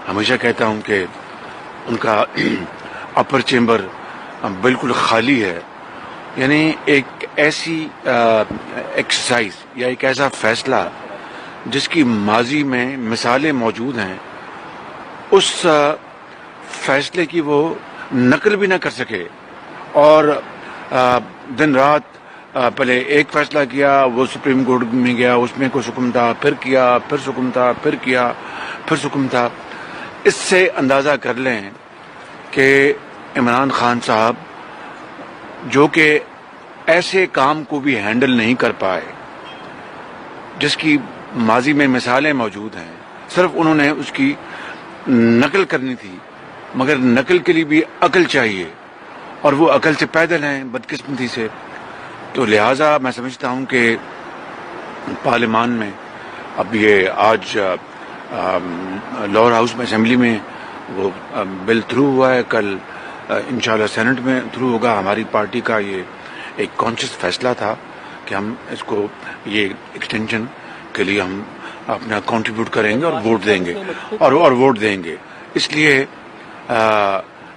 ہمیشہ کہتا ہوں کہ ان کا اپر چیمبر بالکل خالی ہے. یعنی ایک ایسی ایکسرسائز یا ایک ایسا فیصلہ جس کی ماضی میں مثالیں موجود ہیں، اس فیصلے کی وہ نقل بھی نہ کر سکے، اور دن رات پہلے ایک فیصلہ کیا، وہ سپریم کورٹ میں گیا، اس میں کچھ حکم تھا، پھر کیا، پھر حکم تھا، پھر کیا، پھر حکم تھا. اس سے اندازہ کر لیں کہ عمران خان صاحب جو کہ ایسے کام کو بھی ہینڈل نہیں کر پائے جس کی ماضی میں مثالیں موجود ہیں، صرف انہوں نے اس کی نقل کرنی تھی، مگر نقل کے لیے بھی عقل چاہیے، اور وہ عقل سے پیدل ہیں بدقسمتی سے. تو لہٰذا میں سمجھتا ہوں کہ پارلیمان میں اب یہ آج لوور ہاؤس میں اسمبلی میں وہ بل تھرو ہوا ہے، کل انشاءاللہ سینٹ میں تھرو ہوگا. ہماری پارٹی کا یہ ایک کانشیس فیصلہ تھا کہ ہم اس کو یہ ایکسٹینشن کے لیے ہم اپنا کنٹریبیوٹ کریں گے اور ووٹ دیں گے اور ووٹ دیں گے. اس لیے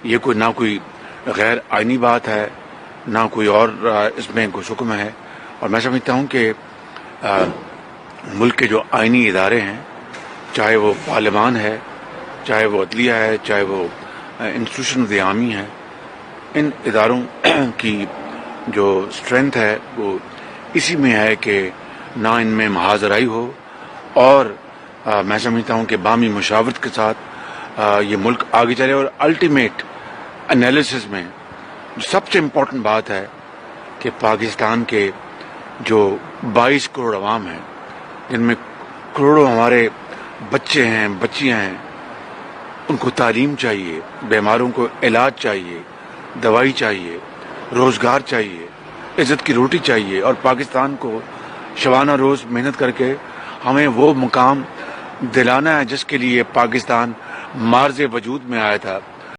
یہ کوئی نہ کوئی غیر آئینی بات ہے، نہ کوئی اور اس میں کچھ حکم ہے. اور میں سمجھتا ہوں کہ ملک کے جو آئینی ادارے ہیں، چاہے وہ پارلیمان ہے، چاہے وہ عدلیہ ہے، چاہے وہ انسٹیٹیوشن آف دی آرمی ہے، ان اداروں کی جو اسٹرینتھ ہے وہ اسی میں ہے کہ نہ ان میں محاذ آرائی ہو، اور میں سمجھتا ہوں کہ باہمی مشاورت کے ساتھ یہ ملک آگے چلے. اور الٹیمیٹ انالیسس میں سب سے امپورٹنٹ بات ہے کہ پاکستان کے جو 22 کروڑ عوام ہیں، جن میں کروڑوں ہمارے بچے ہیں، بچیاں ہیں، ان کو تعلیم چاہیے، بیماروں کو علاج چاہیے، دوائی چاہیے، روزگار چاہیے، عزت کی روٹی چاہیے. اور پاکستان کو شبانہ روز محنت کر کے ہمیں وہ مقام دلانا ہے جس کے لیے پاکستان مارز وجود میں آیا تھا.